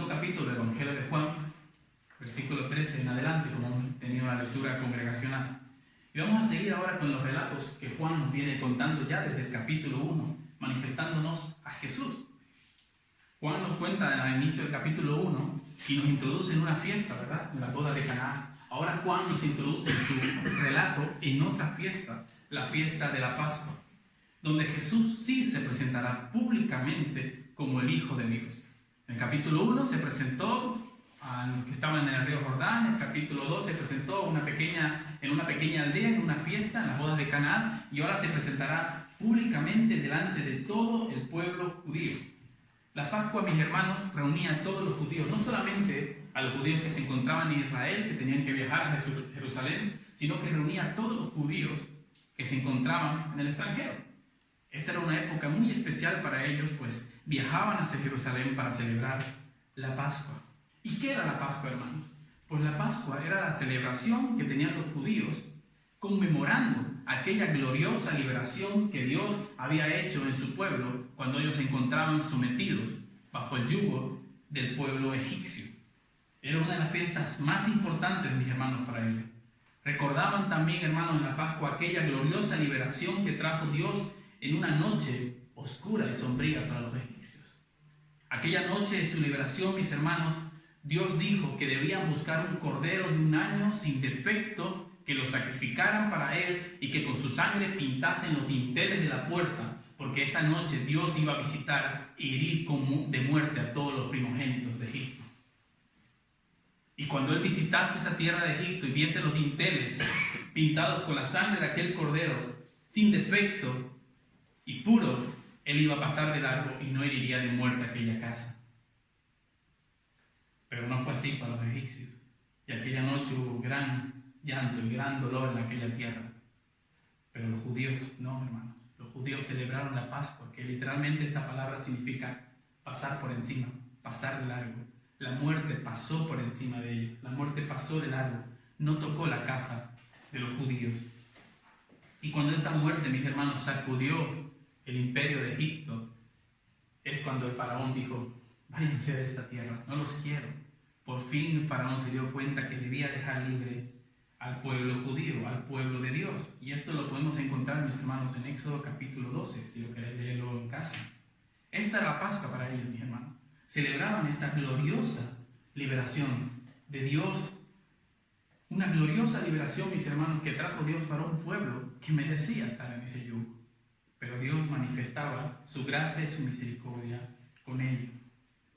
segundo capítulo del Evangelio de Juan, versículo 13 en adelante, como hemos tenido la lectura congregacional. Y vamos a seguir ahora con los relatos que Juan nos viene contando ya desde el capítulo 1, manifestándonos a Jesús. Juan nos cuenta al inicio del capítulo 1 y nos introduce en una fiesta, ¿verdad? En la boda de Caná. Ahora Juan nos introduce en su relato en otra fiesta, la fiesta de la Pascua, donde Jesús sí se presentará públicamente como el Hijo de Dios. En el capítulo 1 se presentó a los que estaban en el río Jordán. En el capítulo 2 se presentó en una pequeña aldea, en una fiesta, en las bodas de Caná, y ahora se presentará públicamente delante de todo el pueblo judío. La Pascua, mis hermanos, reunía a todos los judíos, no solamente a los judíos que se encontraban en Israel, que tenían que viajar a Jerusalén, sino que reunía a todos los judíos que se encontraban en el extranjero. Esta era una época muy especial para ellos, pues viajaban hacia Jerusalén para celebrar la Pascua. ¿Y qué era la Pascua, hermanos? Pues la Pascua era la celebración que tenían los judíos conmemorando aquella gloriosa liberación que Dios había hecho en su pueblo cuando ellos se encontraban sometidos bajo el yugo del pueblo egipcio. Era una de las fiestas más importantes, mis hermanos, para ellos. Recordaban también, hermanos, en la Pascua aquella gloriosa liberación que trajo Dios en una noche oscura y sombría para los egipcios. Aquella noche de su liberación, mis hermanos, Dios dijo que debían buscar un cordero de 1 año sin defecto, que lo sacrificaran para él y que con su sangre pintasen los dinteles de la puerta, porque esa noche Dios iba a visitar y herir de muerte a todos los primogénitos de Egipto. Y cuando él visitase esa tierra de Egipto y viese los dinteles pintados con la sangre de aquel cordero, sin defecto y puro, él iba a pasar de largo y no heriría de muerte aquella casa. Pero no fue así para los egipcios. Y aquella noche hubo gran llanto y gran dolor en aquella tierra. Pero los judíos no, hermanos. Los judíos celebraron la Pascua, que literalmente esta palabra significa pasar por encima, pasar de largo. La muerte pasó por encima de ellos. La muerte pasó de largo. No tocó la casa de los judíos. Y cuando esta muerte, mis hermanos, sacudió el imperio de Egipto, es cuando el faraón dijo: váyanse de esta tierra, no los quiero. Por fin el faraón se dio cuenta que debía dejar libre al pueblo judío, al pueblo de Dios. Y esto lo podemos encontrar, mis hermanos, en Éxodo capítulo 12, si lo queréis leerlo en casa. Esta era la Pascua para ellos, mis hermanos. Celebraban esta gloriosa liberación de Dios. Una gloriosa liberación, mis hermanos, que trajo Dios para un pueblo que merecía estar en ese yugo. Pero Dios manifestaba su gracia y su misericordia con ellos.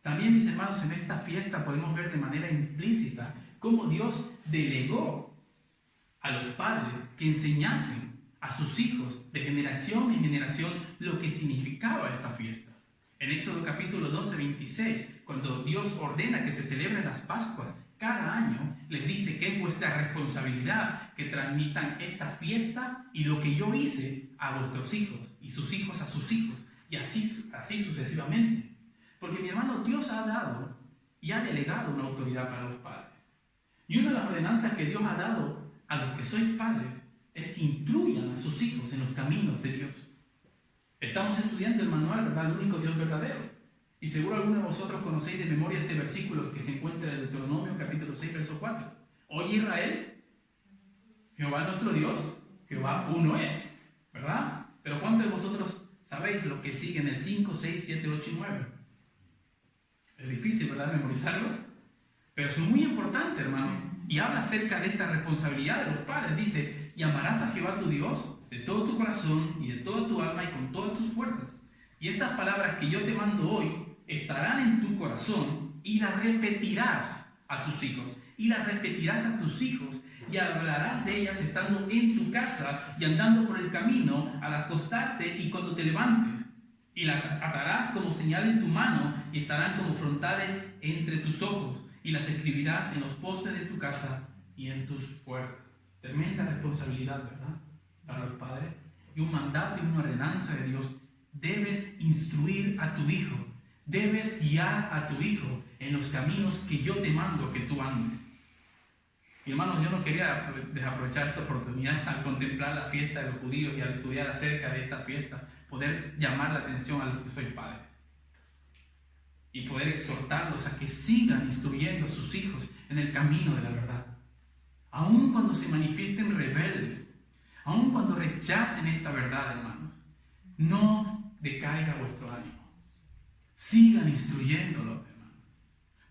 También, mis hermanos, en esta fiesta podemos ver de manera implícita cómo Dios delegó a los padres que enseñasen a sus hijos de generación en generación lo que significaba esta fiesta. En Éxodo capítulo 12, 26, cuando Dios ordena que se celebren las Pascuas cada año, les dice que es vuestra responsabilidad que transmitan esta fiesta y lo que yo hice a vuestros hijos y sus hijos a sus hijos, y así sucesivamente. Porque, mi hermano, Dios ha dado y ha delegado una autoridad para los padres. Y una de las ordenanzas que Dios ha dado a los que sois padres es que instruyan a sus hijos en los caminos de Dios. Estamos estudiando el manual, ¿verdad?, el único Dios verdadero. Y seguro alguno de vosotros conocéis de memoria este versículo que se encuentra en Deuteronomio capítulo 6, verso 4. Oye, Israel, Jehová nuestro Dios, Jehová uno es, ¿verdad? Pero ¿cuántos de vosotros sabéis lo que sigue en el 5, 6, 7, 8 y 9? Es difícil, ¿verdad?, memorizarlos. Pero es muy importante, hermano. Y habla acerca de esta responsabilidad de los padres. Dice: y amarás a Jehová tu Dios de todo tu corazón y de toda tu alma y con todas tus fuerzas. Y estas palabras que yo te mando hoy estarán en tu corazón y las repetirás a tus hijos. Y las repetirás a tus hijos y hablarás de ellas estando en tu casa y andando por el camino, al acostarte y cuando te levantes. Y las atarás como señal en tu mano y estarán como frontales entre tus ojos. Y las escribirás en los postes de tu casa y en tus puertas. Tremenda responsabilidad, ¿verdad?, para los padres. Y un mandato y una ordenanza de Dios. Debes instruir a tu hijo. Debes guiar a tu hijo en los caminos que yo te mando que tú andes. Y hermanos, yo no quería desaprovechar esta oportunidad al contemplar la fiesta de los judíos y al estudiar acerca de esta fiesta, poder llamar la atención a los que sois padres. y poder exhortarlos a que sigan instruyendo a sus hijos en el camino de la verdad. Aun cuando se manifiesten rebeldes, aun cuando rechacen esta verdad, hermanos, no decaiga vuestro ánimo. Sigan instruyéndolos, hermanos,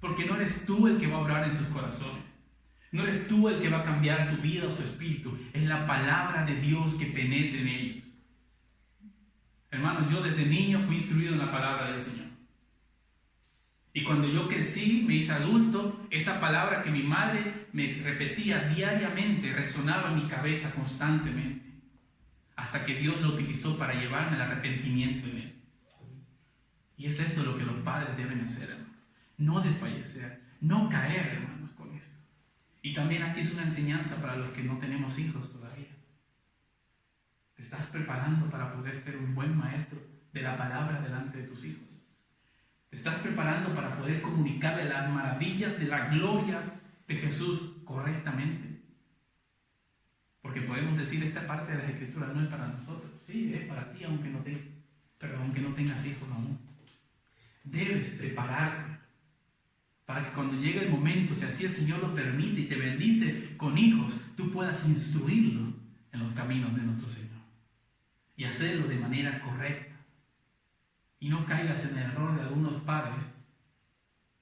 porque no eres tú el que va a obrar en sus corazones. No eres tú el que va a cambiar su vida o su espíritu. Es la palabra de Dios que penetre en ellos. Hermanos, yo desde niño fui instruido en la palabra del Señor. Y cuando yo crecí, me hice adulto, esa palabra que mi madre me repetía diariamente resonaba en mi cabeza constantemente, hasta que Dios lo utilizó para llevarme al arrepentimiento en Él. Y es esto lo que los padres deben hacer, hermanos. No desfallecer, no caer, hermanos, con esto. Y también aquí es una enseñanza para los que no tenemos hijos todavía. Te estás preparando para poder ser un buen maestro de la palabra delante de tus hijos. Te estás preparando para poder comunicarle las maravillas de la gloria de Jesús correctamente. Porque podemos decir, esta parte de las Escrituras no es para nosotros. Sí, es para ti, aunque no tengas hijos aún. Debes prepararte para que cuando llegue el momento, si así el Señor lo permite y te bendice con hijos, tú puedas instruirlo en los caminos de nuestro Señor y hacerlo de manera correcta. Y no caigas en el error de algunos padres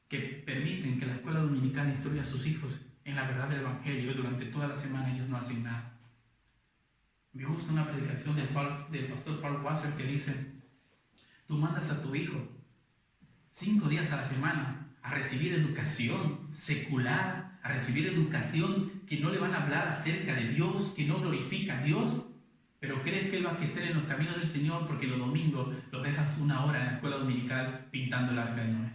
que permiten que la escuela dominical instruya a sus hijos en la verdad del Evangelio y durante toda la semana ellos no hacen nada. Me gusta una predicación del pastor Paul Wasser que dice: tú mandas a tu hijo 5 días a la semana a recibir educación secular, a recibir educación que no le van a hablar acerca de Dios, que no glorifica a Dios, pero crees que él va a crecer en los caminos del Señor porque los domingos lo dejas 1 hora en la escuela dominical pintando el arca de Noé.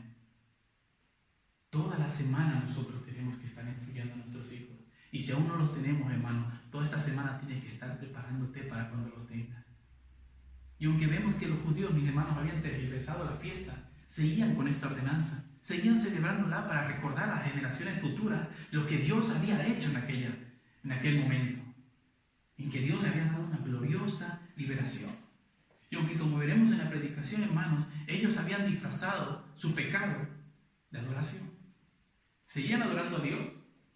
Toda la semana nosotros tenemos que estar instruyendo a nuestros hijos. Y si aún no los tenemos, hermano, toda esta semana tienes que estar preparándote para cuando los tengas. Y aunque vemos que los judíos, mis hermanos, habían tergiversado la fiesta, seguían con esta ordenanza, seguían celebrándola para recordar a las generaciones futuras lo que Dios había hecho en aquel momento, en que Dios le había dado una gloriosa liberación. Y aunque, como veremos en la predicación, hermanos, ellos habían disfrazado su pecado de adoración. Seguían adorando a Dios,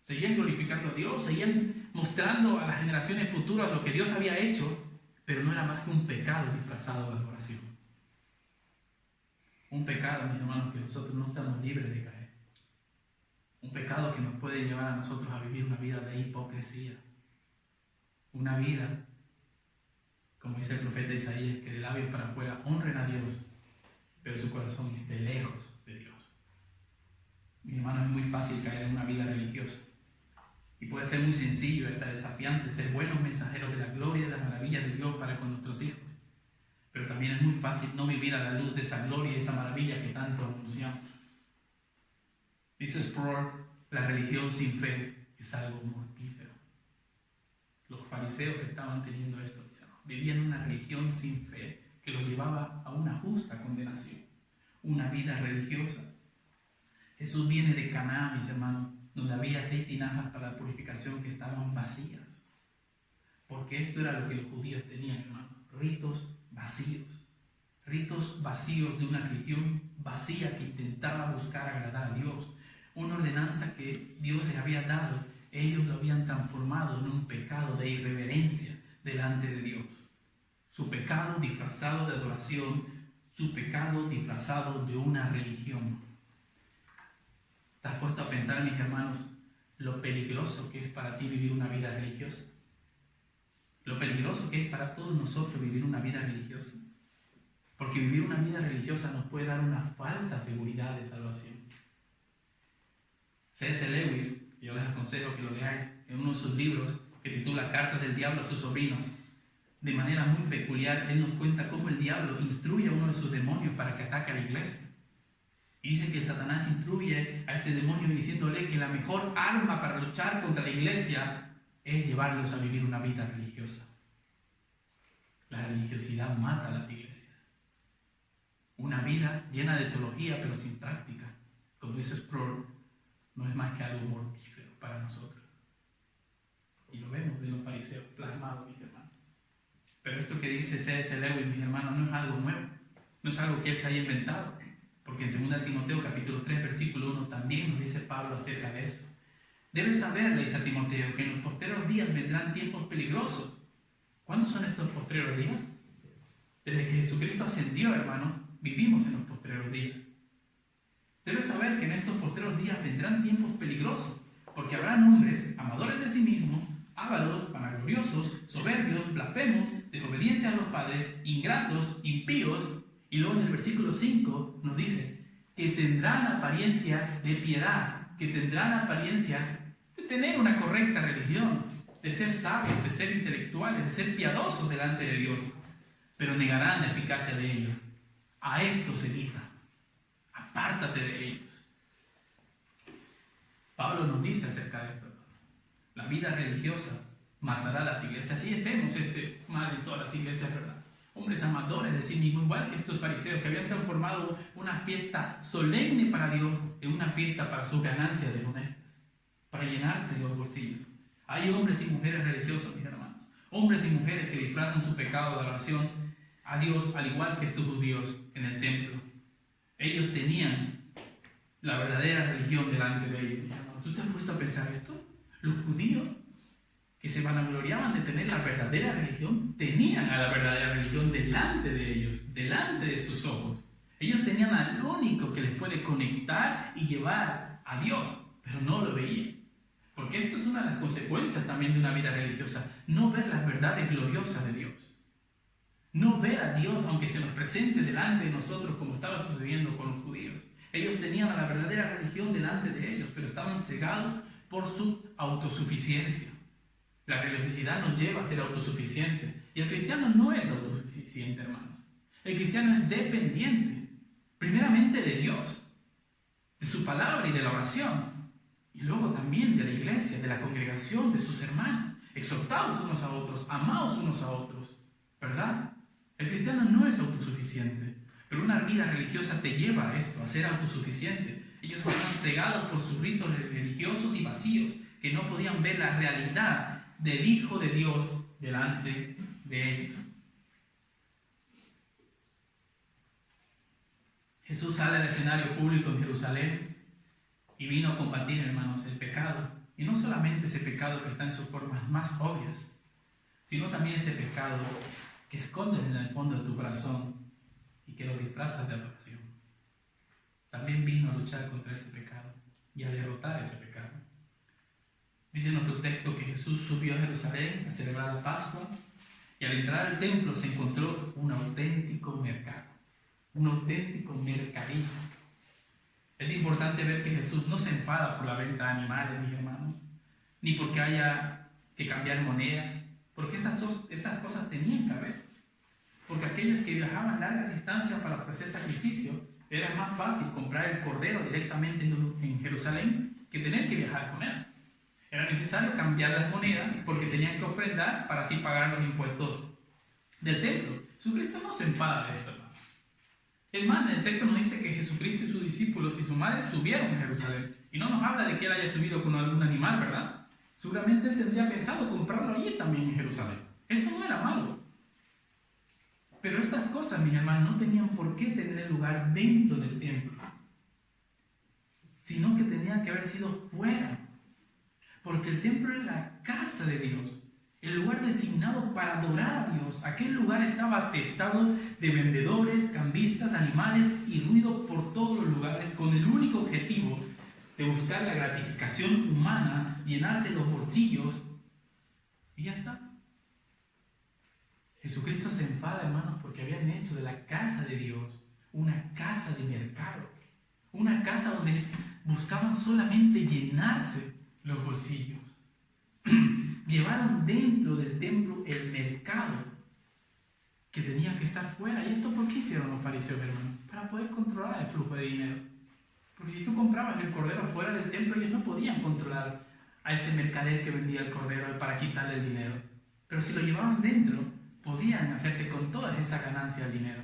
seguían glorificando a Dios, seguían mostrando a las generaciones futuras lo que Dios había hecho, pero no era más que un pecado disfrazado de adoración. Un pecado, mis hermanos, que nosotros no estamos libres de caer. Un pecado que nos puede llevar a nosotros a vivir una vida de hipocresía. Una vida, como dice el profeta Isaías, que de labios para afuera honren a Dios, pero su corazón esté lejos de Dios. Mi hermano, es muy fácil caer en una vida religiosa. Y puede ser muy sencillo, hasta desafiante, ser buenos mensajeros de la gloria y de las maravillas de Dios para con nuestros hijos. Pero también es muy fácil no vivir a la luz de esa gloria y esa maravilla que tanto anunciamos. Dice Sproul, la religión sin fe es algo mortífero. Los fariseos estaban teniendo esto, vivían una religión sin fe que los llevaba a una justa condenación, una vida religiosa. Jesús viene de Caná, mis hermanos, donde había 6 tinajas para la purificación que estaban vacías, porque esto era lo que los judíos tenían, hermanos, ritos vacíos de una religión vacía que intentaba buscar agradar a Dios, una ordenanza que Dios les había dado. Ellos lo habían transformado en un pecado de irreverencia delante de Dios. Su pecado disfrazado de adoración, su pecado disfrazado de una religión. ¿Te has puesto a pensar, mis hermanos, lo peligroso que es para ti vivir una vida religiosa? Lo peligroso que es para todos nosotros vivir una vida religiosa. Porque vivir una vida religiosa nos puede dar una falsa seguridad de salvación. C.S. Lewis, yo les aconsejo que lo leáis, en uno de sus libros que titula Cartas del Diablo a su sobrino, de manera muy peculiar, él nos cuenta cómo el diablo instruye a uno de sus demonios para que ataque a la iglesia. Y dice que Satanás instruye a este demonio diciéndole que la mejor arma para luchar contra la iglesia es llevarlos a vivir una vida religiosa. La religiosidad mata a las iglesias. Una vida llena de teología pero sin práctica, como dice Sproul, no es más que algo mortífero para nosotros. Y lo vemos de los fariseos plasmados, mis hermanos. Pero esto que dice C.S. Lewis, mis hermanos, no es algo nuevo. No es algo que él se haya inventado. Porque en 2 Timoteo capítulo 3, versículo 1 también nos dice Pablo acerca de eso. Debes saber, le dice a Timoteo, que en los postreros días vendrán tiempos peligrosos. ¿Cuándo son estos postreros días? Desde que Jesucristo ascendió, hermano, vivimos en los postreros días. Debes saber que en estos postreros días vendrán tiempos peligrosos, porque habrán hombres amadores de sí mismos, ávaros, vanagloriosos, soberbios, blasfemos, desobedientes a los padres, ingratos, impíos. Y luego en el versículo 5 nos dice que tendrán apariencia de piedad, que tendrán apariencia de tener una correcta religión, de ser sabios, de ser intelectuales, de ser piadosos delante de Dios, pero negarán la eficacia de ellos. A esto se evita. Apártate de ellos. Pablo nos dice acerca de esto. La vida religiosa matará a las iglesias. Así vemos mal en todas las iglesias, ¿verdad? Hombres amadores de sí mismos, igual que estos fariseos que habían transformado una fiesta solemne para Dios en una fiesta para sus ganancias deshonestas, para llenarse los bolsillos. Hay hombres y mujeres religiosos, mis hermanos, hombres y mujeres que disfrazan su pecado de adoración a Dios, al igual que estos judíos en el templo. Ellos tenían la verdadera religión delante de ellos. ¿Tú te has puesto a pensar esto? Los judíos que se vanagloriaban de tener la verdadera religión, tenían a la verdadera religión delante de ellos, delante de sus ojos. Ellos tenían al único que les puede conectar y llevar a Dios, pero no lo veían. Porque esto es una de las consecuencias también de una vida religiosa, no ver las verdades gloriosas de Dios. No ver a Dios aunque se nos presente delante de nosotros como estaba sucediendo con los judíos. Ellos tenían a la verdadera religión delante de ellos, pero estaban cegados por su autosuficiencia. La religiosidad nos lleva a ser autosuficientes. Y el cristiano no es autosuficiente, hermanos. El cristiano es dependiente, primeramente de Dios, de su palabra y de la oración. Y luego también de la iglesia, de la congregación, de sus hermanos. Exhortados unos a otros, amados unos a otros. ¿Verdad? El cristiano no es autosuficiente. Pero una vida religiosa te lleva a esto, a ser autosuficiente. Ellos estaban cegados por sus ritos religiosos y vacíos, que no podían ver la realidad del Hijo de Dios delante de ellos. Jesús sale al escenario público en Jerusalén y vino a combatir, hermanos, el pecado. Y no solamente ese pecado que está en sus formas más obvias, sino también ese pecado que escondes en el fondo de tu corazón y que lo disfrazas de adoración. También vino a luchar contra ese pecado y a derrotar ese pecado. Dice nuestro texto que Jesús subió a Jerusalén a celebrar la Pascua y al entrar al templo se encontró un auténtico mercado, un auténtico mercadillo. Es importante ver que Jesús no se enfada por la venta de animales, mis hermanos, ni porque haya que cambiar monedas, porque estas cosas tenían que haber. Porque aquellos que viajaban largas distancias para ofrecer sacrificio, era más fácil comprar el cordero directamente en Jerusalén que tener que viajar con él. Era necesario cambiar las monedas porque tenían que ofrendar para así pagar los impuestos del templo. Jesucristo no se enfada de esto, hermano. Es más, en el texto nos dice que Jesucristo y sus discípulos y su madre subieron a Jerusalén. Y no nos habla de que él haya subido con algún animal, ¿verdad? Seguramente él tendría pensado comprarlo allí también en Jerusalén. Esto no era malo. Pero estas cosas, mis hermanos, no tenían por qué tener lugar dentro del templo, sino que tenían que haber sido fuera. Porque el templo es la casa de Dios, el lugar designado para adorar a Dios. Aquel lugar estaba atestado de vendedores, cambistas, animales y ruido por todos los lugares, con el único objetivo de buscar la gratificación humana, llenarse los bolsillos y ya está. Jesucristo se enfada, hermanos, porque habían hecho de la casa de Dios una casa de mercado, una casa donde buscaban solamente llenarse los bolsillos. Llevaron dentro del templo el mercado que tenía que estar fuera. ¿Y esto por qué hicieron los fariseos, hermanos? Para poder controlar el flujo de dinero. Porque si tú comprabas el cordero fuera del templo, ellos no podían controlar a ese mercader que vendía el cordero para quitarle el dinero. Pero si lo llevaban dentro, podían hacerse con toda esa ganancia del dinero.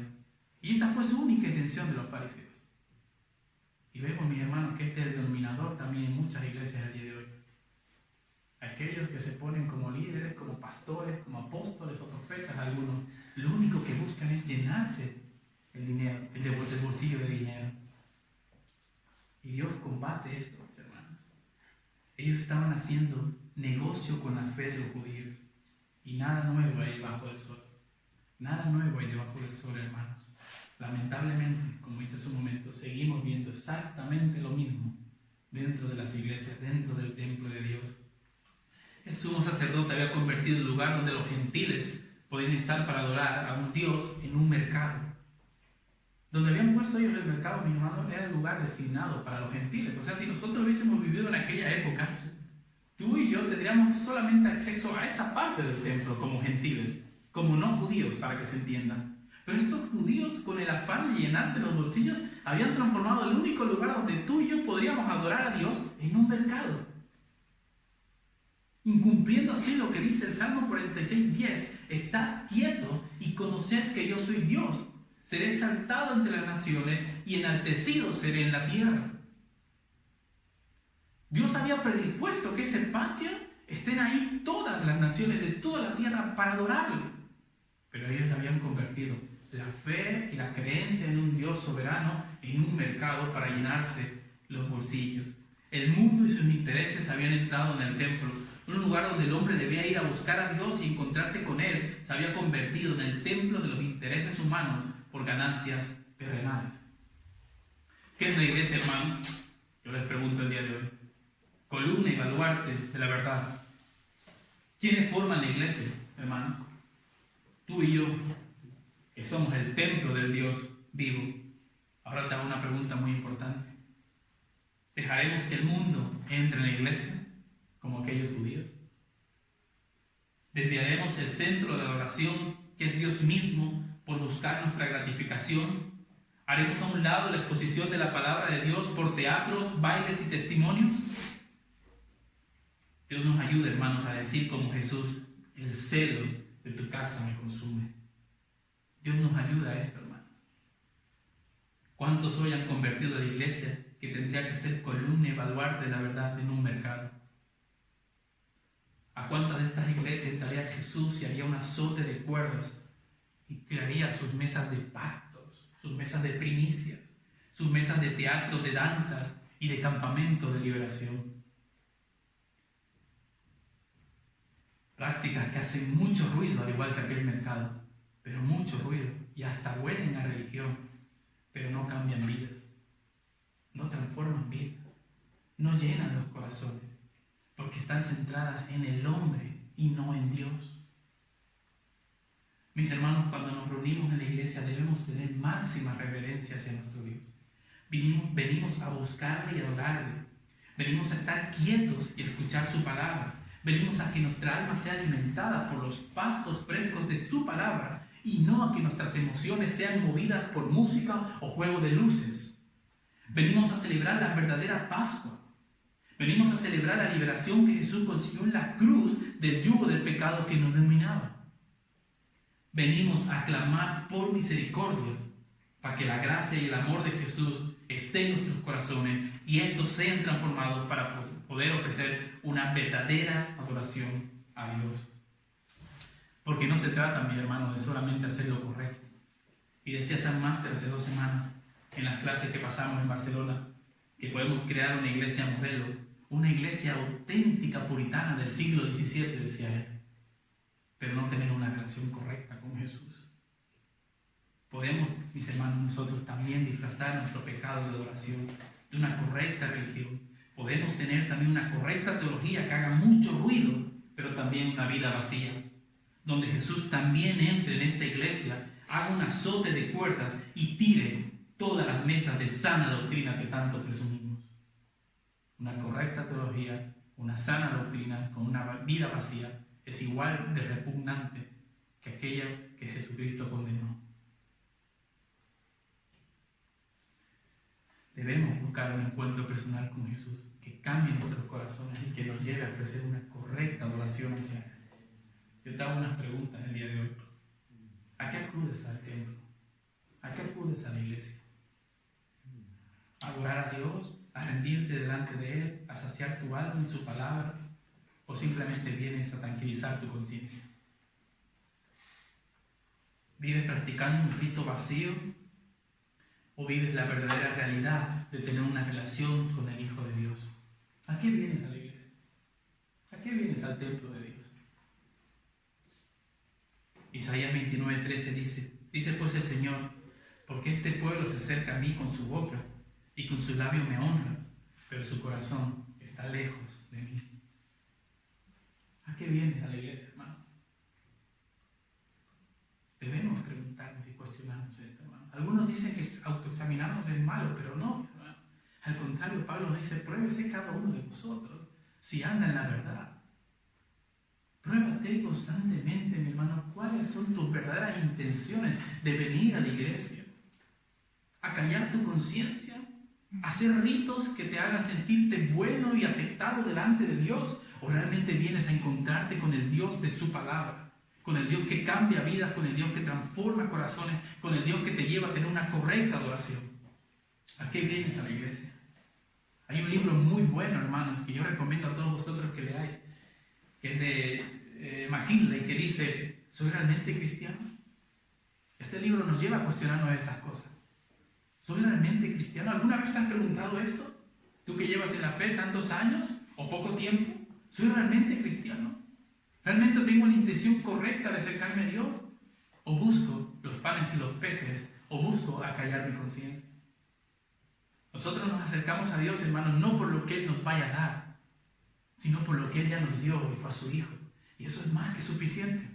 Y esa fue su única intención de los fariseos. Y vemos, mis hermanos, que este es el denominador también en muchas iglesias del día de hoy. Aquellos que se ponen como líderes, como pastores, como apóstoles o profetas, algunos, lo único que buscan es llenarse el dinero, el bolsillo de dinero. Y Dios combate esto, mis hermanos. Ellos estaban haciendo negocio con la fe de los judíos. Y nada nuevo hay debajo del sol. Nada nuevo hay debajo del sol, hermanos. Lamentablemente, como dije hace un momento, seguimos viendo exactamente lo mismo dentro de las iglesias, dentro del templo de Dios. El sumo sacerdote había convertido el lugar donde los gentiles podían estar para adorar a un Dios en un mercado. Donde habían puesto ellos el mercado, mi hermano, era el lugar designado para los gentiles. O sea, si nosotros hubiésemos vivido en aquella época, tú y yo tendríamos solamente acceso a esa parte del templo como gentiles, como no judíos, para que se entienda. Pero estos judíos, con el afán de llenarse los bolsillos, habían transformado el único lugar donde tú y yo podríamos adorar a Dios en un mercado. Incumpliendo así lo que dice el Salmo 46:10, estad quietos y conoced que yo soy Dios. Seré exaltado entre las naciones y enaltecido seré en la tierra. Dios había predispuesto que ese patio estén ahí todas las naciones de toda la tierra para adorarlo. Pero ellos habían convertido la fe y la creencia en un Dios soberano en un mercado para llenarse los bolsillos. El mundo y sus intereses habían entrado en el templo, un lugar donde el hombre debía ir a buscar a Dios y encontrarse con Él. Se había convertido en el templo de los intereses humanos por ganancias terrenales. ¿Qué es la iglesia, hermanos? Yo les pregunto el día de hoy. Columna y baluarte de la verdad. ¿Quiénes forman la iglesia, hermanos? Tú y yo, que somos el templo del Dios vivo. Ahora te hago una pregunta muy importante. ¿Dejaremos que el mundo entre en la iglesia como aquellos judíos? ¿Desviaremos el centro de la oración, que es Dios mismo, por buscar nuestra gratificación? ¿Haremos a un lado la exposición de la palabra de Dios por teatros, bailes y testimonios? Dios nos ayude, hermanos, a decir como Jesús: el celo de tu casa me consume. Dios nos ayuda a esto, hermano. ¿Cuántos hoy han convertido a la iglesia, que tendría que ser columna y baluarte de la verdad, en un mercado? ¿A cuántas de estas iglesias estaría Jesús y haría un azote de cuerdas y tiraría sus mesas de pactos, sus mesas de primicias, sus mesas de teatro, de danzas y de campamento de liberación? Prácticas que hacen mucho ruido, al igual que aquel mercado, pero mucho ruido, y hasta huelen a religión, pero no cambian vidas, no transforman vidas, no llenan los corazones, porque están centradas en el hombre y no en Dios. Mis hermanos, cuando nos reunimos en la iglesia debemos tener máxima reverencia hacia nuestro Dios. Venimos a buscarle y adorarle. Venimos a estar quietos y escuchar su palabra. Venimos a que nuestra alma sea alimentada por los pastos frescos de su palabra y no a que nuestras emociones sean movidas por música o juego de luces. Venimos a celebrar la verdadera Pascua. Venimos a celebrar la liberación que Jesús consiguió en la cruz del yugo del pecado que nos dominaba. Venimos a clamar por misericordia para que la gracia y el amor de Jesús estén en nuestros corazones y estos sean transformados para poder ofrecer una verdadera adoración a Dios. Porque no se trata, mi hermano, de solamente hacer lo correcto. Y decía San Máster hace 2 semanas, en las clases que pasamos en Barcelona, que podemos crear una iglesia modelo, una iglesia auténtica puritana del siglo XVII, decía él, pero no tener una relación correcta con Jesús. Podemos, mis hermanos, nosotros también disfrazar nuestro pecado de adoración de una correcta religión. Podemos tener también una correcta teología que haga mucho ruido, pero también una vida vacía, donde Jesús también entre en esta iglesia, haga un azote de cuerdas y tire todas las mesas de sana doctrina que tanto presumimos. Una correcta teología, una sana doctrina con una vida vacía es igual de repugnante que aquella que Jesucristo condenó. Debemos buscar un encuentro personal con Jesús que cambie nuestros corazones y que nos lleve a ofrecer una correcta adoración hacia Él. Yo te hago unas preguntas el día de hoy. ¿A qué acudes al templo? ¿A qué acudes a la iglesia? ¿A adorar a Dios? ¿A rendirte delante de Él? ¿A saciar tu alma en su palabra? ¿O simplemente vienes a tranquilizar tu conciencia? ¿Vives practicando un rito vacío? ¿O vives la verdadera realidad de tener una relación con el Hijo de Dios? ¿A qué vienes a la iglesia? ¿A qué vienes al templo de Dios? Isaías 29:13 dice pues el Señor, porque este pueblo se acerca a mí con su boca y con su labio me honra, pero su corazón está lejos de mí. ¿A qué vienes a la iglesia, hermano? Debemos preguntarnos y cuestionarnos esto, hermano. Algunos dicen que autoexaminarnos es malo, pero no, hermano. Al contrario, Pablo nos dice, pruébese cada uno de vosotros si anda en la verdad. Pruébate constantemente, mi hermano, cuáles son tus verdaderas intenciones de venir a la iglesia. Acallar tu conciencia, hacer ritos que te hagan sentirte bueno y aceptado delante de Dios, o realmente vienes a encontrarte con el Dios de su palabra, con el Dios que cambia vidas, con el Dios que transforma corazones, con el Dios que te lleva a tener una correcta adoración. ¿A qué vienes a la iglesia? Hay un libro muy bueno, hermanos, que yo recomiendo a todos vosotros que leáis, que es de McKinley, que dice, ¿soy realmente cristiano? Este libro nos lleva a cuestionarnos estas cosas. ¿Soy realmente cristiano? ¿Alguna vez te has preguntado esto? ¿Tú que llevas en la fe tantos años o poco tiempo? ¿Soy realmente cristiano? ¿Realmente tengo la intención correcta de acercarme a Dios? ¿O busco los panes y los peces? ¿O busco acallar mi conciencia? Nosotros nos acercamos a Dios, hermanos, no por lo que Él nos vaya a dar, sino por lo que Él ya nos dio y fue a su Hijo. Y eso es más que suficiente.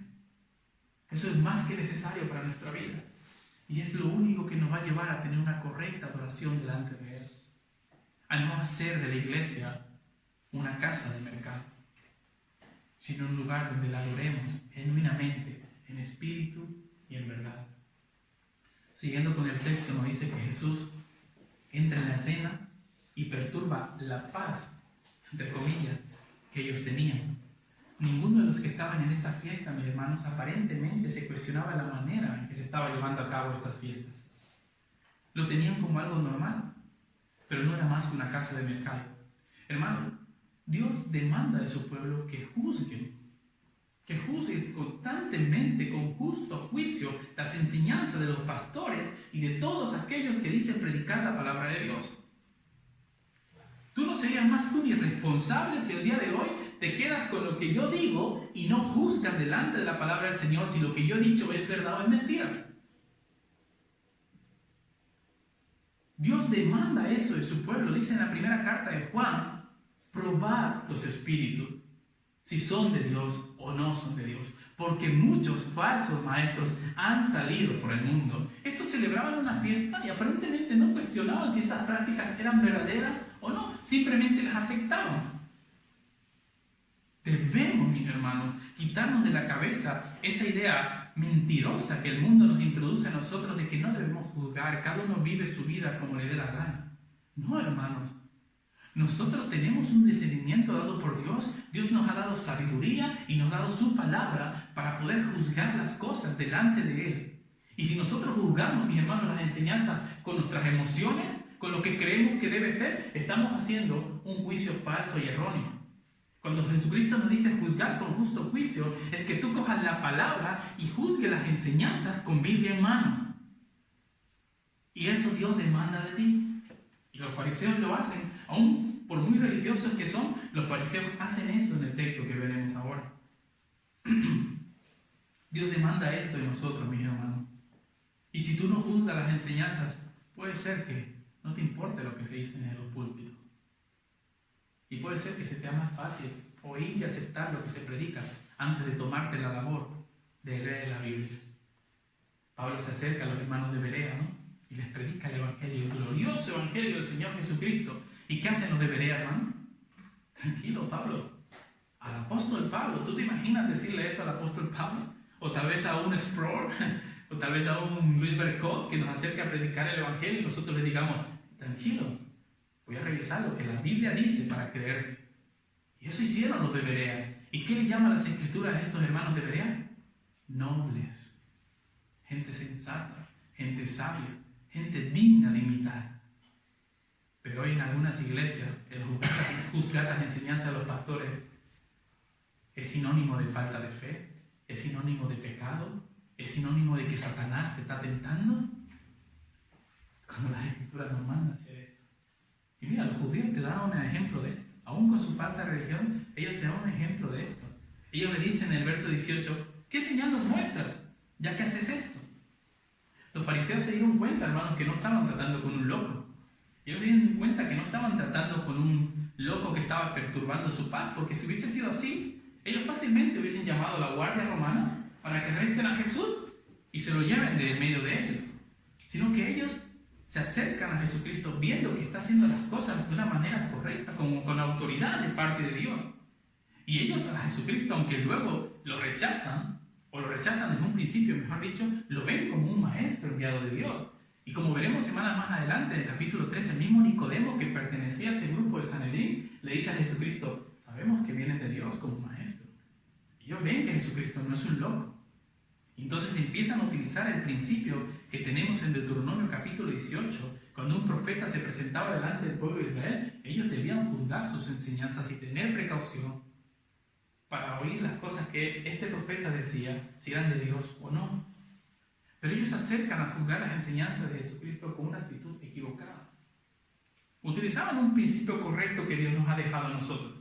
Eso es más que necesario para nuestra vida. Y es lo único que nos va a llevar a tener una correcta adoración delante de Él. A no hacer de la iglesia una casa de mercado, sino un lugar donde la adoremos genuinamente, en espíritu y en verdad. Siguiendo con el texto, nos dice que Jesús entra en la cena y perturba la paz, entre comillas, que ellos tenían. Ninguno de los que estaban en esa fiesta, mis hermanos, aparentemente se cuestionaba la manera en que se estaba llevando a cabo estas fiestas. Lo tenían como algo normal, pero no era más que una casa de mercado. Hermano, Dios demanda de su pueblo que juzguen constantemente, con justo juicio, las enseñanzas de los pastores y de todos aquellos que dicen predicar la palabra de Dios. Tú no serías más que un irresponsable si el día de hoy te quedas con lo que yo digo y no juzgas delante de la palabra del Señor si lo que yo he dicho es verdad o es mentira. Dios demanda eso de su pueblo. Dice en la primera carta de Juan, probad los espíritus, si son de Dios o no son de Dios, porque muchos falsos maestros han salido por el mundo. Estos celebraban una fiesta y aparentemente no cuestionaban si estas prácticas eran verdaderas o no, simplemente las afectaban. Debemos, mis hermanos, quitarnos de la cabeza esa idea mentirosa que el mundo nos introduce a nosotros de que no debemos juzgar, cada uno vive su vida como le dé la gana. No, hermanos. Nosotros tenemos un discernimiento dado por Dios. Dios nos ha dado sabiduría y nos ha dado su palabra para poder juzgar las cosas delante de Él. Y si nosotros juzgamos, mis hermanos, las enseñanzas con nuestras emociones, con lo que creemos que debe ser, estamos haciendo un juicio falso y erróneo. Cuando Jesucristo nos dice juzgar con justo juicio, es que tú cojas la palabra y juzgues las enseñanzas con Biblia en mano. Y eso Dios demanda de ti. Y los fariseos lo hacen. Aún por muy religiosos que son, los fariseos hacen eso en el texto que veremos ahora. Dios demanda esto de nosotros, mis hermanos. Y si tú no juzgas las enseñanzas, puede ser que no te importe lo que se dice en los púlpitos. Y puede ser que se te haga más fácil oír y aceptar lo que se predica antes de tomarte la labor de leer la Biblia. Pablo se acerca a los hermanos de Berea, ¿no? Y les predica el Evangelio, el glorioso Evangelio del Señor Jesucristo. ¿Y qué hacen los de Berea, hermano? Tranquilo, Pablo. Al apóstol Pablo, ¿tú te imaginas decirle esto al apóstol Pablo? O tal vez a un Sproul, o tal vez a un Luis Bercot que nos acerque a predicar el Evangelio y nosotros le digamos, tranquilo, voy a revisar lo que la Biblia dice para creer. Y eso hicieron los de Berea. ¿Y qué le llaman las escrituras a estos hermanos de Berea? Nobles, gente sensata, gente sabia, gente digna de imitar. Pero hoy en algunas iglesias el juzgar las enseñanzas de los pastores es sinónimo de falta de fe, es sinónimo de pecado, es sinónimo de que Satanás te está tentando. cuando las Escrituras nos mandan a hacer esto. Y mira, los judíos te dan un ejemplo de esto. Aún con su falsa religión, ellos te dan un ejemplo de esto. Ellos le dicen en el verso 18, ¿qué señal nos muestras, ya que haces esto? Los fariseos se dieron cuenta, hermanos, que no estaban tratando con un loco. Ellos se dieron cuenta que no estaban tratando con un loco que estaba perturbando su paz, porque si hubiese sido así, ellos fácilmente hubiesen llamado a la guardia romana para que arresten a Jesús y se lo lleven de en medio de ellos. Sino que ellos se acercan a Jesucristo viendo que está haciendo las cosas de una manera correcta, con autoridad de parte de Dios. Y ellos a Jesucristo, aunque luego lo rechazan, o lo rechazan desde un principio, mejor dicho, lo ven como un maestro enviado de Dios. Y como veremos semanas más adelante, en el capítulo 3, el mismo Nicodemo, que pertenecía a ese grupo de Sanedrín, le dice a Jesucristo, sabemos que vienes de Dios como maestro. Ellos ven que Jesucristo no es un loco. Entonces empiezan a utilizar el principio que tenemos en Deuteronomio capítulo 18. Cuando un profeta se presentaba delante del pueblo de Israel, ellos debían juzgar sus enseñanzas y tener precaución para oír las cosas que este profeta decía, si eran de Dios o no. Pero ellos se acercan a juzgar las enseñanzas de Jesucristo con una actitud equivocada. Utilizaban un principio correcto que Dios nos ha dejado a nosotros.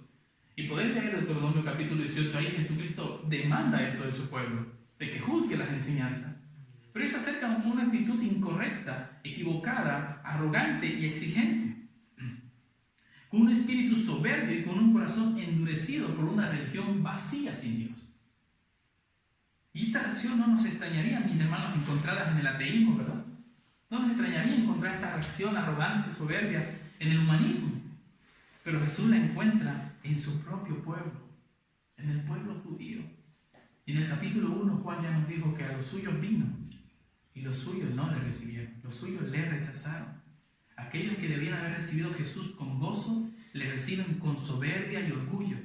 Y podéis leer Deuteronomio capítulo 18, ahí Jesucristo demanda esto de su pueblo, de que juzgue las enseñanzas. Pero ellos se acercan con una actitud incorrecta, equivocada, arrogante y exigente. Con un espíritu soberbio y con un corazón endurecido por una religión vacía sin Dios. Y esta reacción no nos extrañaría, mis hermanos, encontradas en el ateísmo, ¿verdad? No nos extrañaría encontrar esta reacción arrogante, soberbia, en el humanismo. Pero Jesús la encuentra en su propio pueblo, en el pueblo judío. Y en el capítulo 1 Juan ya nos dijo que a los suyos vino y los suyos no le recibieron, los suyos le rechazaron. Aquellos que debían haber recibido a Jesús con gozo, le reciben con soberbia y orgullo.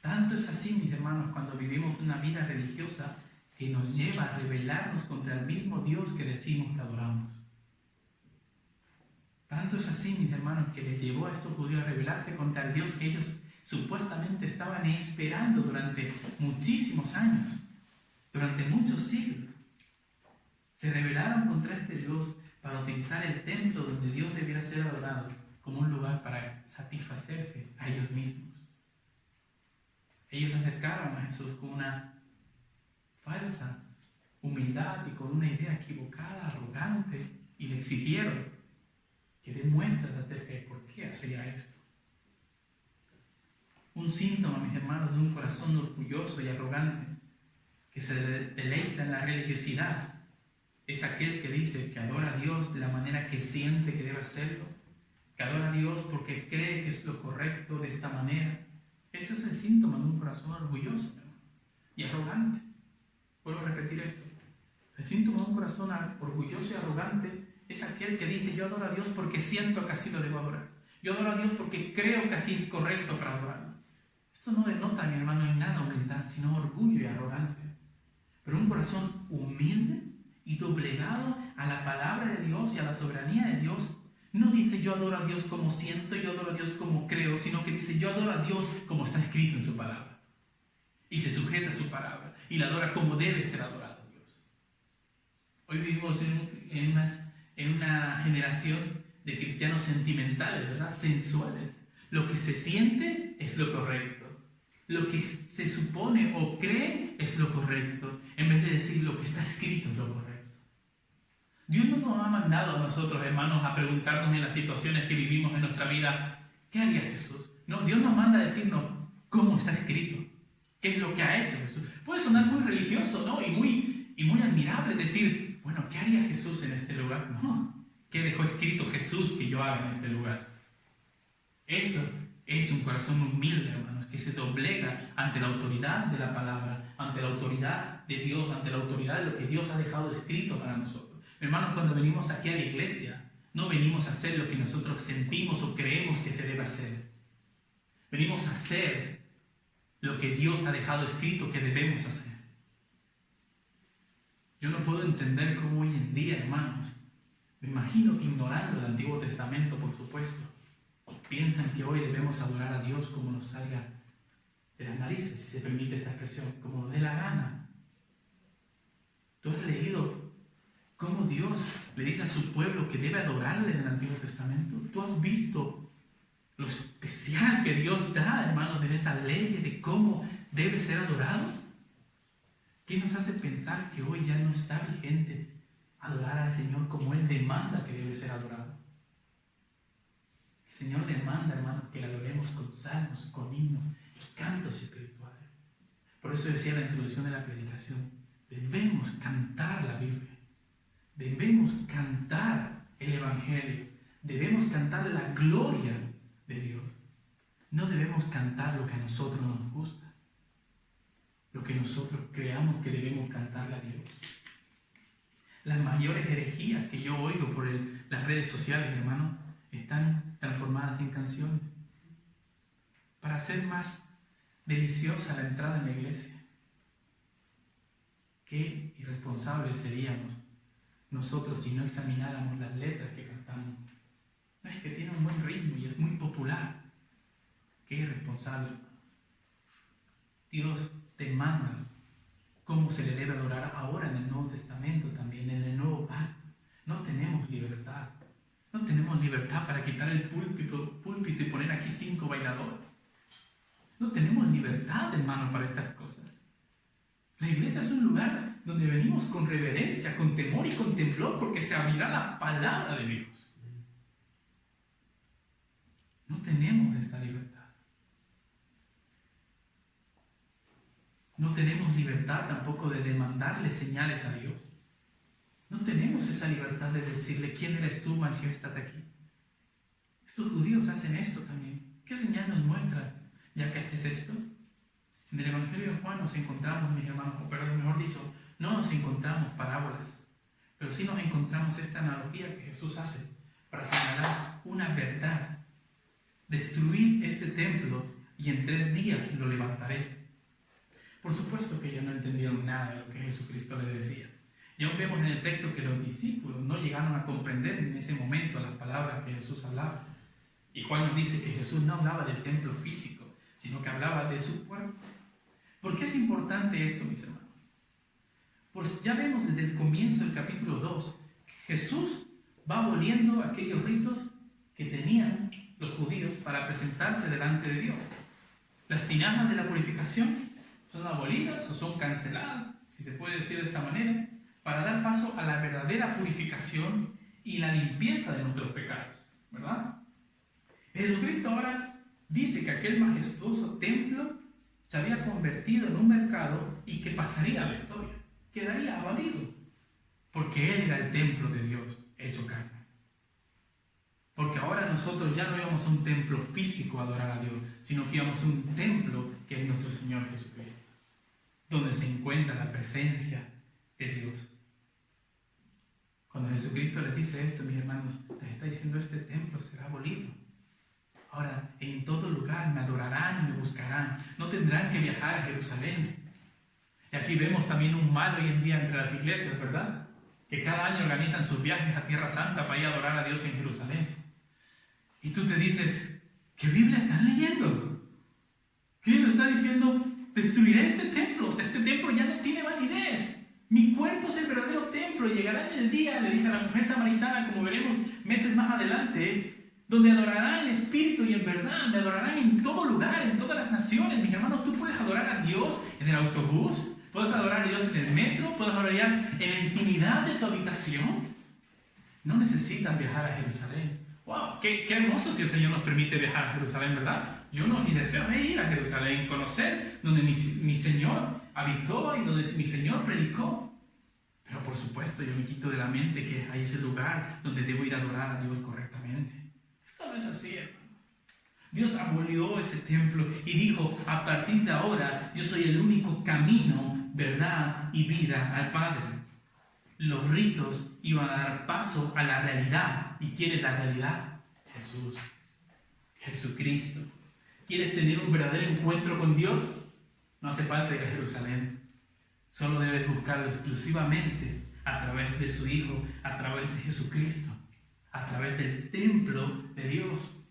Tanto es así, mis hermanos, cuando vivimos una vida religiosa que nos lleva a rebelarnos contra el mismo Dios que decimos que adoramos. Tanto es así, mis hermanos, que les llevó a estos judíos a rebelarse contra el Dios que ellos supuestamente estaban esperando durante muchísimos años, durante muchos siglos. Se rebelaron contra este Dios para utilizar el templo donde Dios debiera ser adorado como un lugar para satisfacerse a ellos mismos. Ellos se acercaron a Jesús con una falsa humildad y con una idea equivocada, arrogante, y le exigieron que dé muestras acerca de por qué hacía esto. Un síntoma, mis hermanos, de un corazón orgulloso y arrogante que se deleita en la religiosidad es aquel que dice que adora a Dios de la manera que siente que debe hacerlo, que adora a Dios porque cree que es lo correcto de esta manera. Este es el síntoma de un corazón orgulloso, hermano, y arrogante. Vuelvo a repetir esto. El síntoma de un corazón orgulloso y arrogante es aquel que dice, yo adoro a Dios porque siento que así lo debo adorar. Yo adoro a Dios porque creo que así es correcto para adorarlo. Esto no denota, mi hermano, en nada humildad, sino orgullo y arrogancia. Pero un corazón humilde y doblegado a la palabra de Dios y a la soberanía de Dios, no dice yo adoro a Dios como siento, yo adoro a Dios como creo, sino que dice yo adoro a Dios como está escrito en su palabra. Y se sujeta a su palabra y la adora como debe ser adorado Dios. Hoy vivimos en una generación de cristianos sentimentales, ¿verdad? Sensuales. Lo que se siente es lo correcto. Lo que se supone o cree es lo correcto, en vez de decir lo que está escrito es lo correcto. Dios no nos ha mandado a nosotros, hermanos, a preguntarnos en las situaciones que vivimos en nuestra vida, ¿qué haría Jesús? No, Dios nos manda a decirnos cómo está escrito, qué es lo que ha hecho Jesús. Puede sonar muy religioso, ¿no? Y muy admirable decir, bueno, ¿qué haría Jesús en este lugar? No, ¿qué dejó escrito Jesús que yo haga en este lugar? Eso es un corazón humilde, hermanos, que se doblega ante la autoridad de la palabra, ante la autoridad de Dios, ante la autoridad de lo que Dios ha dejado escrito para nosotros. Hermanos, cuando venimos aquí a la iglesia, no venimos a hacer lo que nosotros sentimos o creemos que se debe hacer. Venimos a hacer lo que Dios ha dejado escrito que debemos hacer. Yo no puedo entender cómo hoy en día, hermanos, me imagino que ignorando el Antiguo Testamento, por supuesto, piensan que hoy debemos adorar a Dios como nos salga de las narices, si se permite esta expresión, como nos dé la gana. ¿Tú has leído cómo Dios le dice a su pueblo que debe adorarle en el Antiguo Testamento. ¿Tú has visto lo especial que Dios da, hermanos, en esa ley de cómo debe ser adorado? ¿Qué nos hace pensar que hoy ya no está vigente adorar al Señor como Él demanda que debe ser adorado? El Señor demanda, hermanos, que le adoremos con salmos, con himnos y cantos espirituales. Por eso decía en la introducción de la predicación, debemos cantar la Biblia, debemos cantar el Evangelio, debemos cantar la gloria de Dios. No debemos cantar lo que a nosotros nos gusta, lo que nosotros creamos que debemos cantarle a Dios. Las mayores herejías que yo oigo por las redes sociales, hermanos, están transformadas en canciones para hacer más deliciosa la entrada en la iglesia. Qué irresponsables seríamos nosotros si no examináramos las letras que cantamos. No, es que tiene un buen ritmo y es muy popular. Qué irresponsable. Dios demanda cómo se le debe adorar ahora en el Nuevo Testamento también, en el Nuevo Pacto. No tenemos libertad. No tenemos libertad para quitar el púlpito y poner aquí 5 bailadores. No tenemos libertad, hermano, para estas cosas. La iglesia es un lugar donde venimos con reverencia, con temor y con temblor, porque se abrirá la palabra de Dios. No tenemos esta libertad. No tenemos libertad tampoco de demandarle señales a Dios. No tenemos esa libertad de decirle, ¿quién eres tú, manifiéstate aquí? Estos judíos hacen esto también. ¿Qué señal nos muestra ya que haces esto? En el Evangelio de Juan nos encontramos, mis hermanos, pero mejor dicho, no nos encontramos parábolas, pero sí nos encontramos esta analogía que Jesús hace para señalar una verdad. Destruir este templo y en 3 días lo levantaré. Por supuesto que ellos no entendieron nada de lo que Jesucristo les decía. Y aún vemos en el texto que los discípulos no llegaron a comprender en ese momento las palabras que Jesús hablaba. Y Juan nos dice que Jesús no hablaba del templo físico, sino que hablaba de su cuerpo. ¿Por qué es importante esto, mis hermanos? Pues ya vemos desde el comienzo del capítulo 2 que Jesús va aboliendo aquellos ritos que tenían los judíos para presentarse delante de Dios. Las tinajas de la purificación son abolidas o son canceladas, si se puede decir de esta manera, para dar paso a la verdadera purificación y la limpieza de nuestros pecados, ¿verdad? Jesucristo ahora dice que aquel majestuoso templo se había convertido en un mercado y que pasaría a la historia, quedaría abolido, porque Él era el templo de Dios hecho carne. Porque ahora nosotros ya no íbamos a un templo físico a adorar a Dios, sino que íbamos a un templo que es nuestro Señor Jesucristo, donde se encuentra la presencia de Dios. Cuando Jesucristo les dice esto, mis hermanos, les está diciendo: este templo será abolido. Ahora, en todo lugar me adorarán y me buscarán. No tendrán que viajar a Jerusalén. Y aquí vemos también un mal hoy en día entre las iglesias, ¿verdad? Que cada año organizan sus viajes a Tierra Santa para ir a adorar a Dios en Jerusalén. Y tú te dices: ¿qué Biblia están leyendo? ¿Qué libro está diciendo? Destruiré este templo. O sea, este templo ya no tiene validez. Mi cuerpo es el verdadero templo. Y llegará en el día, le dice a la mujer samaritana, como veremos meses más adelante, donde adorarán en espíritu y en verdad, me adorarán en todo lugar, en todas las naciones. Mis hermanos, tú puedes adorar a Dios en el autobús, puedes adorar a Dios en el metro, puedes adorar en la intimidad de tu habitación. No necesitas viajar a Jerusalén. ¡Wow! Qué hermoso si el Señor nos permite viajar a Jerusalén, ¿verdad? Yo no, mi deseo es ir a Jerusalén, conocer donde mi Señor habitó y donde mi Señor predicó. Pero por supuesto yo me quito de la mente que hay ese lugar donde debo ir a adorar a Dios correctamente. Esto no es así, hermano. Dios abolió ese templo y dijo: a partir de ahora yo soy el único camino, verdad y vida al Padre. Los ritos iban a dar paso a la realidad. ¿Y quién es la realidad? Jesús, Jesucristo. ¿Quieres tener un verdadero encuentro con Dios? No hace falta ir a Jerusalén. Solo debes buscarlo exclusivamente a través de su Hijo, a través de Jesucristo, a través del templo de Dios.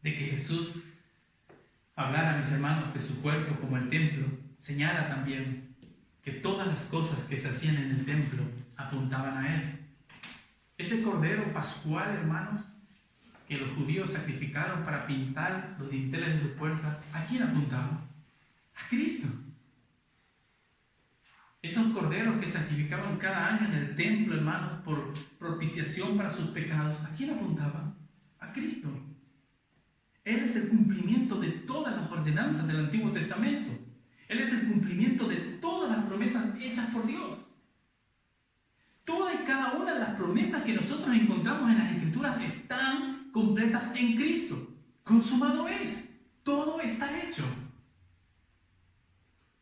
De que Jesús hablara, mis hermanos, de su cuerpo como el templo, señala también que todas las cosas que se hacían en el templo apuntaban a Él. Ese cordero pascual, hermanos, que los judíos sacrificaron para pintar los dinteles de su puerta, ¿a quién apuntaba? A Cristo. Esos corderos que sacrificaban cada año en el templo, hermanos, por propiciación para sus pecados, ¿a quién apuntaban? A Cristo. Él es el cumplimiento de todas las ordenanzas del Antiguo Testamento. Él es el cumplimiento de todas las promesas hechas por Dios. Toda y cada una de las promesas que nosotros encontramos en las Escrituras están completas en Cristo. Consumado es. Todo está hecho.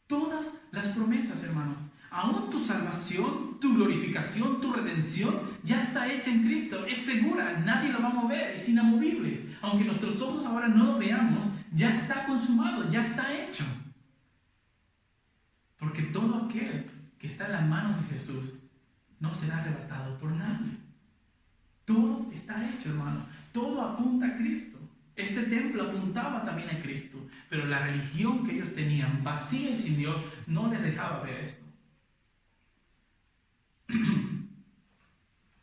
Todas las promesas, hermanos. Aún tu salvación, tu glorificación, tu redención ya está hecha en Cristo. Es segura, nadie lo va a mover, es inamovible. Aunque nuestros ojos ahora no lo veamos, ya está consumado, ya está hecho. Porque todo aquel que está en las manos de Jesús no será arrebatado por nadie. Todo está hecho, hermano. Todo apunta a Cristo. Este templo apuntaba también a Cristo, pero la religión que ellos tenían, vacía y sin Dios, no les dejaba ver esto.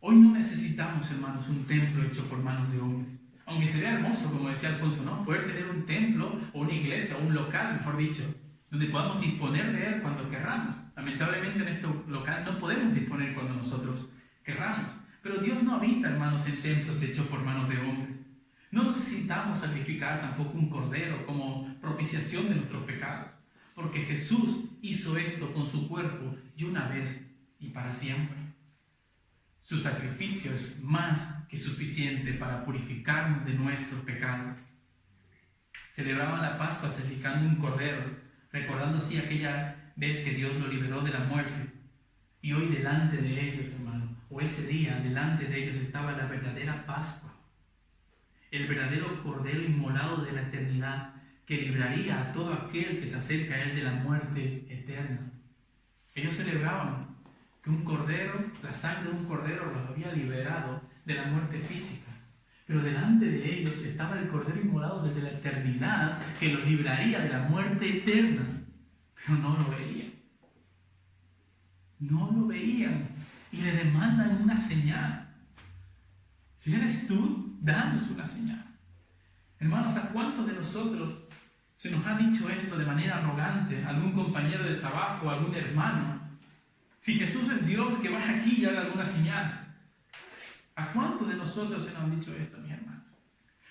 Hoy no necesitamos, hermanos, un templo hecho por manos de hombres. Aunque sería hermoso, como decía Alfonso, ¿no? Poder tener un templo o una iglesia o un local, mejor dicho, donde podamos disponer de él cuando querramos. Lamentablemente en este local no podemos disponer cuando nosotros querramos. Pero Dios no habita, hermanos, en templos hechos por manos de hombres. No necesitamos sacrificar tampoco un cordero como propiciación de nuestros pecados, porque Jesús hizo esto con su cuerpo y una vez y para siempre. Su sacrificio es más que suficiente para purificarnos de nuestros pecados. Celebraban la Pascua sacrificando un cordero, recordando así aquella vez que Dios lo liberó de la muerte. Y hoy delante de ellos, hermano, o ese día delante de ellos estaba la verdadera Pascua, el verdadero cordero inmolado de la eternidad, que libraría a todo aquel que se acerca a él de la muerte eterna. Ellos celebraban que un cordero, la sangre de un cordero los había liberado de la muerte física. Pero delante de ellos estaba el cordero inmolado desde la eternidad, que los libraría de la muerte eterna. Pero no lo veían. No lo veían. Y le demandan una señal. Si eres tú, danos una señal. Hermanos, ¿a cuántos de nosotros se nos ha dicho esto de manera arrogante? ¿Algún compañero de trabajo, algún hermano? Si Jesús es Dios, que vaya aquí y haga alguna señal. ¿A cuántos de nosotros se nos han dicho esto, mis hermanos?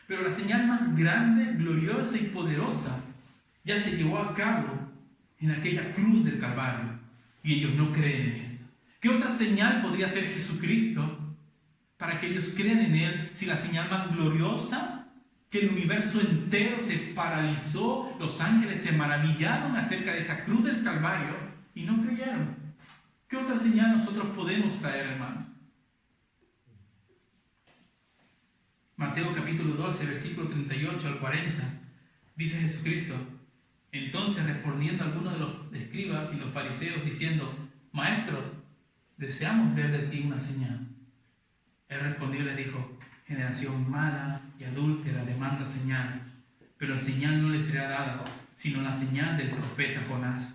Pero la señal más grande, gloriosa y poderosa ya se llevó a cabo en aquella cruz del Calvario. Y ellos no creen en esto. ¿Qué otra señal podría hacer Jesucristo para que ellos crean en Él si la señal más gloriosa, que el universo entero se paralizó, los ángeles se maravillaron acerca de esa cruz del Calvario y no creyeron? ¿Qué otra señal nosotros podemos traer, hermanos? Mateo capítulo 12, versículo 38 al 40, dice Jesucristo: entonces respondiendo algunos de los escribas y los fariseos diciendo: Maestro, deseamos ver de ti una señal. Él respondió y les dijo: generación mala y adúltera demanda señal, pero señal no le será dada, sino la señal del profeta Jonás.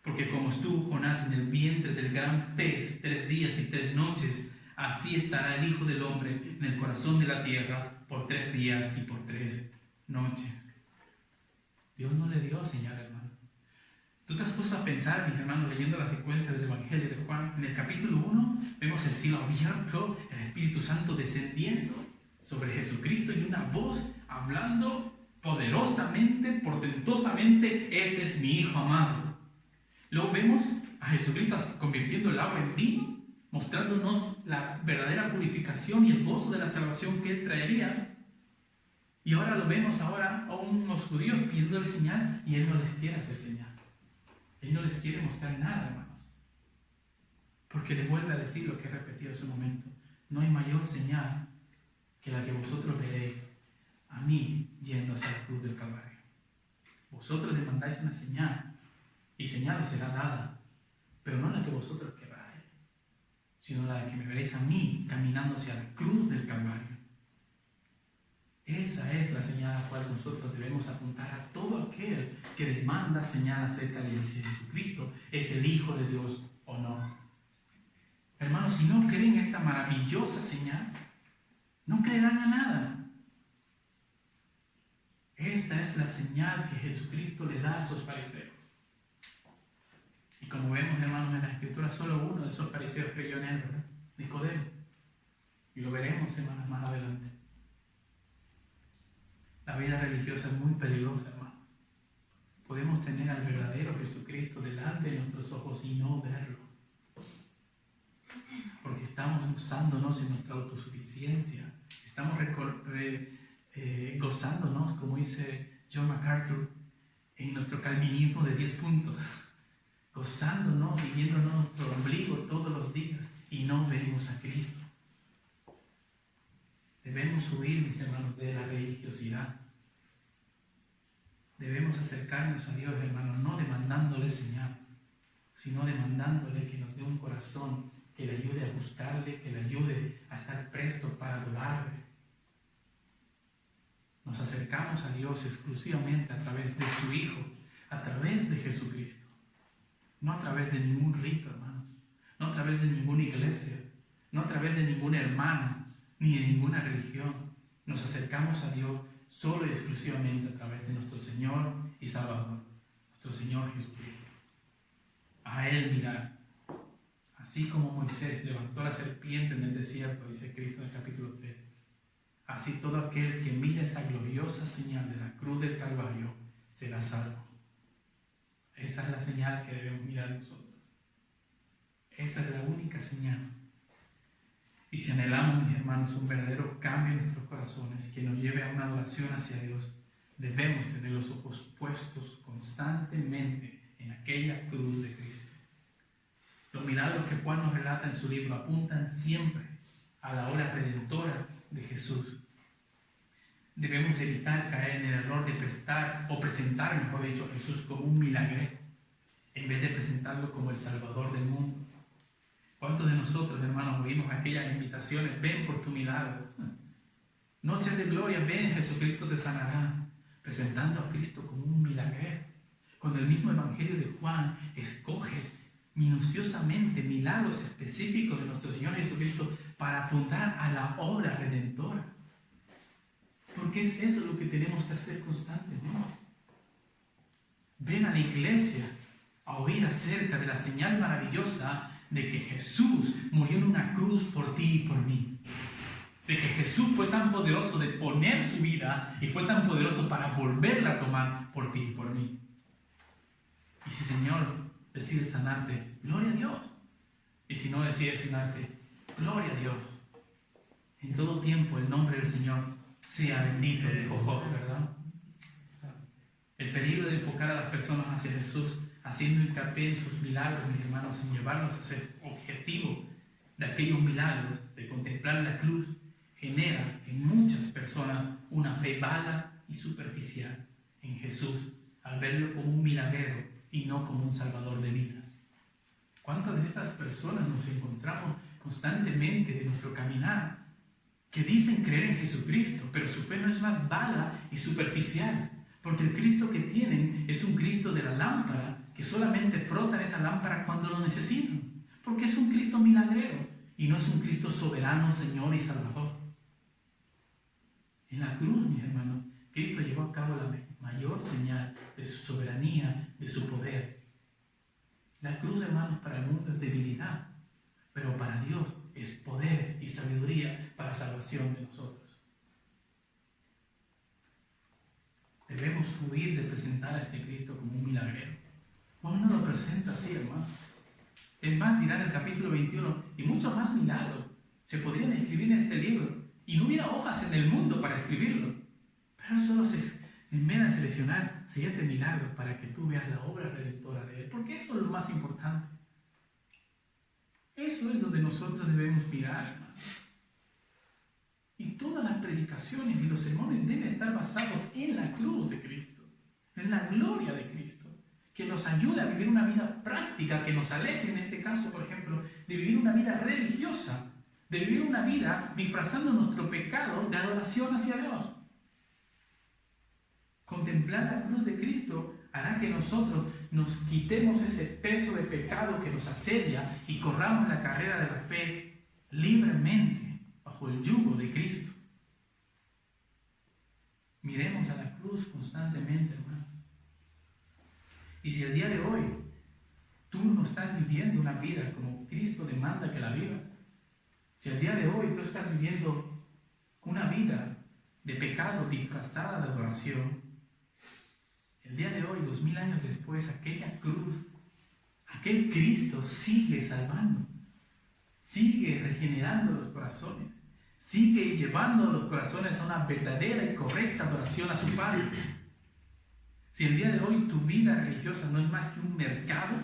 Porque como estuvo Jonás en el vientre del gran pez 3 días y 3 noches, así estará el Hijo del Hombre en el corazón de la tierra por 3 días y por 3 noches. Dios no le dio señal, hermano. Tú te has puesto a pensar, mis hermanos, leyendo la secuencia del Evangelio de Juan. En el capítulo 1 vemos el cielo abierto, el Espíritu Santo descendiendo sobre Jesucristo y una voz hablando poderosamente, portentosamente: ese es mi Hijo amado. Luego vemos a Jesucristo convirtiendo el agua en vino, mostrándonos la verdadera purificación y el gozo de la salvación que Él traería. Y ahora lo vemos a unos judíos pidiéndole señal, y Él no les quiere hacer señal. Él no les quiere mostrar nada, hermanos. Porque les vuelve a decir lo que he repetido hace un momento: no hay mayor señal que la que vosotros veréis a mí yendo hacia la cruz del Calvario. Vosotros demandáis una señal, y señal os será dada, pero no la que vosotros queráis, sino la que me veréis a mí caminando hacia la cruz del Calvario. Esa es la señal a la cual nosotros debemos apuntar a todo aquel que demanda señal acerca de si Jesucristo es el Hijo de Dios o no. Hermanos, si no creen esta maravillosa señal, no creerán a nada. Esta es la señal que Jesucristo le da a esos fariseos. Y como vemos, hermanos, en la Escritura, solo uno de esos fariseos creyó en él, ¿verdad? Nicodemo. Y lo veremos, hermanos, más adelante. La vida religiosa es muy peligrosa, hermanos. Podemos tener al verdadero Jesucristo delante de nuestros ojos y no verlo. Porque estamos usándonos en nuestra autosuficiencia. Estamos gozándonos, como dice John MacArthur, en nuestro calvinismo de 10 puntos. Gozándonos, viviéndonos nuestro ombligo todos los días y no vemos a Cristo. Debemos huir, mis hermanos, de la religiosidad. Debemos acercarnos a Dios, hermanos, no demandándole señal, sino demandándole que nos dé un corazón que le ayude a buscarle, que le ayude a estar presto para adorarle. Nos acercamos a Dios exclusivamente a través de su Hijo, a través de Jesucristo. No a través de ningún rito, hermanos. No a través de ninguna iglesia. No a través de ningún hermano, ni de ninguna religión. Nos acercamos a Dios solo y exclusivamente a través de nuestro Señor y Salvador, nuestro Señor Jesucristo. A Él mirar. Así como Moisés levantó la serpiente en el desierto, dice Cristo en el capítulo 3. Así todo aquel que mire esa gloriosa señal de la cruz del Calvario será salvo. Esa es la señal que debemos mirar nosotros. Esa es la única señal. Y si anhelamos, mis hermanos, un verdadero cambio en nuestros corazones que nos lleve a una adoración hacia Dios, debemos tener los ojos puestos constantemente en aquella cruz de Cristo. Los milagros que Juan nos relata en su libro apuntan siempre a la obra redentora de Jesús. Debemos evitar caer en el error de presentar, mejor dicho, a Jesús como un milagrero, en vez de presentarlo como el Salvador del mundo. ¿Cuántos de nosotros, hermanos, oímos aquellas invitaciones? Ven por tu milagro. Noches de gloria, ven, Jesucristo te sanará. Presentando a Cristo como un milagrero. Cuando el mismo Evangelio de Juan escoge minuciosamente milagros específicos de nuestro Señor Jesucristo para apuntar a la obra redentora. Porque es eso lo que tenemos que hacer constantemente. Ven a la iglesia a oír acerca de la señal maravillosa de que Jesús murió en una cruz por ti y por mí. De que Jesús fue tan poderoso de poner su vida y fue tan poderoso para volverla a tomar por ti y por mí. Y si Señor decide sanarte, gloria a Dios. Y si no decide sanarte, gloria a Dios. En todo tiempo el nombre del Señor sea bendito, dijo Job, ¿verdad? El peligro de enfocar a las personas hacia Jesús, haciendo hincapié en sus milagros, mis hermanos, sin llevarlos a ser objetivo de aquellos milagros, de contemplar la cruz, genera en muchas personas una fe vaga y superficial en Jesús, al verlo como un milagrero y no como un salvador de vidas. ¿Cuántas de estas personas nos encontramos constantemente en nuestro caminar que dicen creer en Jesucristo, pero su fe no es más vaga y superficial? Porque el Cristo que tienen es un Cristo de la lámpara, que solamente frotan esa lámpara cuando lo necesitan. Porque es un Cristo milagrero y no es un Cristo soberano, Señor y Salvador. En la cruz, mis hermanos, Cristo llevó a cabo la mayor señal de su soberanía, de su poder. La cruz, hermanos, para el mundo es debilidad, pero para Dios es poder y sabiduría para la salvación de nosotros. Debemos huir de presentar a este Cristo como un milagrero. Juan no lo presenta así, hermano. Es más, dirá en el capítulo 21, y muchos más milagros se podrían escribir en este libro, y no hubiera hojas en el mundo para escribirlo. Pero solo se enmena en seleccionar 7 milagros para que tú veas la obra redentora de Él, porque eso es lo más importante. Eso es donde nosotros debemos mirar, hermano. Y todas las predicaciones y los sermones deben estar basados en la cruz de Cristo, en la gloria de Cristo, que nos ayude a vivir una vida práctica, que nos aleje, en este caso, por ejemplo, de vivir una vida religiosa, de vivir una vida disfrazando nuestro pecado de adoración hacia Dios. Contemplar la cruz de Cristo hará dejar que nosotros nos quitemos ese peso de pecado que nos asedia y corramos la carrera de la fe libremente bajo el yugo de Cristo. Miremos a la cruz constantemente, hermano. Y si el día de hoy tú no estás viviendo una vida como Cristo demanda que la vivas, si el día de hoy tú estás viviendo una vida de pecado disfrazada de adoración, el día de hoy, 2000 años después, aquella cruz, aquel Cristo sigue salvando, sigue regenerando los corazones, sigue llevando a los corazones a una verdadera y correcta adoración a su Padre. Si el día de hoy tu vida religiosa no es más que un mercado,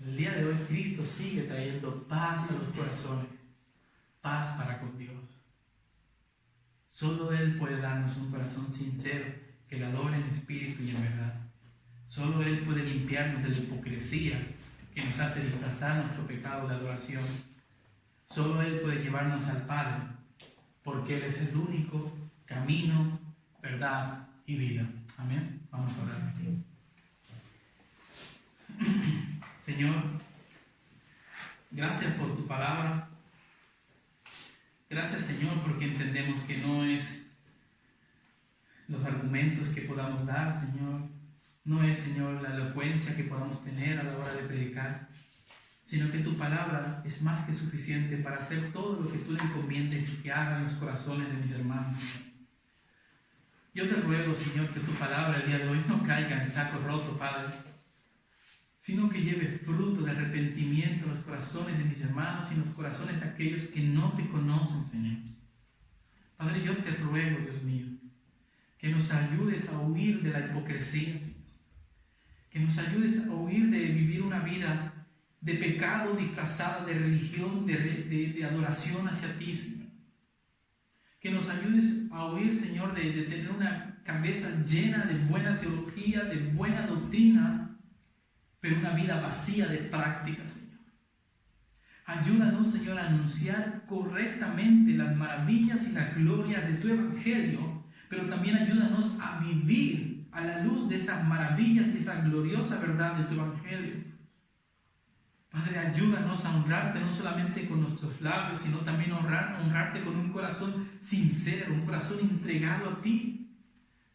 el día de hoy Cristo sigue trayendo paz a los corazones, paz para con Dios. Solo Él puede darnos un corazón sincero que le adore en espíritu y en verdad. Solo Él puede limpiarnos de la hipocresía que nos hace disfrazar nuestro pecado de adoración. Solo Él puede llevarnos al Padre, porque Él es el único camino, verdad y vida. Amén. Vamos a orar. Señor, gracias por tu palabra. Gracias, Señor, porque entendemos que no es los argumentos que podamos dar, Señor, no es, Señor, la elocuencia que podamos tener a la hora de predicar, sino que tu palabra es más que suficiente para hacer todo lo que tú le encomiendes que hagan los corazones de mis hermanos, Señor. Yo te ruego, Señor, que tu palabra el día de hoy no caiga en saco roto, Padre, sino que lleve fruto de arrepentimiento en los corazones de mis hermanos y en los corazones de aquellos que no te conocen, Señor. Padre, yo te ruego, Dios mío, que nos ayudes a huir de la hipocresía, Señor. Que nos ayudes a huir de vivir una vida de pecado disfrazada de religión, de adoración hacia ti, Señor. Que nos ayudes a huir, Señor, de tener una cabeza llena de buena teología, de buena doctrina, pero una vida vacía de práctica, Señor. Ayúdanos, Señor, a anunciar correctamente las maravillas y la gloria de tu Evangelio, pero también ayúdanos a vivir a la luz de esas maravillas y esa gloriosa verdad de tu Evangelio. Padre, ayúdanos a honrarte no solamente con nuestros labios, sino también honrarte con un corazón sincero, un corazón entregado a ti.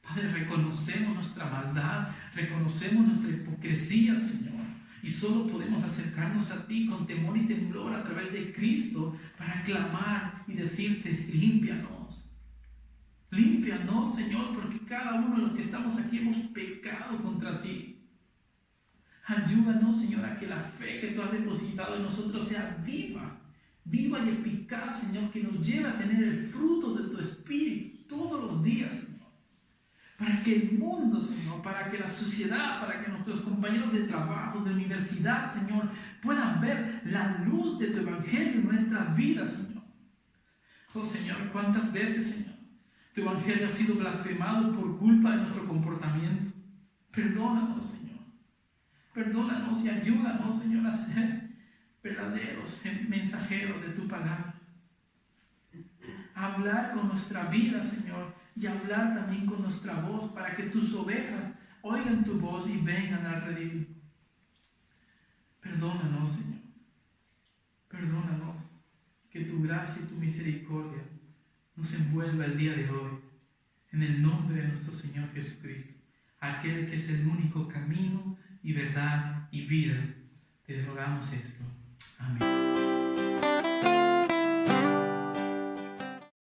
Padre, reconocemos nuestra maldad, reconocemos nuestra hipocresía, Señor, y solo podemos acercarnos a ti con temor y temblor a través de Cristo para clamar y decirte, límpianos. Límpianos, Señor, porque cada uno de los que estamos aquí hemos pecado contra ti. Ayúdanos, Señor, a que la fe que tú has depositado en nosotros sea viva y eficaz, Señor, que nos lleve a tener el fruto de tu Espíritu todos los días, Señor. Para que el mundo, Señor, para que la sociedad, para que nuestros compañeros de trabajo, de universidad, Señor, puedan ver la luz de tu Evangelio en nuestras vidas, Señor. Oh, Señor, ¿cuántas veces, Señor, tu Evangelio ha sido blasfemado por culpa de nuestro comportamiento? Perdónanos, Señor. Perdónanos y ayúdanos, Señor, a ser verdaderos mensajeros de tu palabra. A hablar con nuestra vida, Señor, y hablar también con nuestra voz para que tus ovejas oigan tu voz y vengan al redil. Perdónanos, Señor. Perdónanos. Que tu gracia y tu misericordia nos envuelva el día de hoy. En el nombre de nuestro Señor Jesucristo, aquel que es el único camino y verdad y vida. Te rogamos esto. Amén.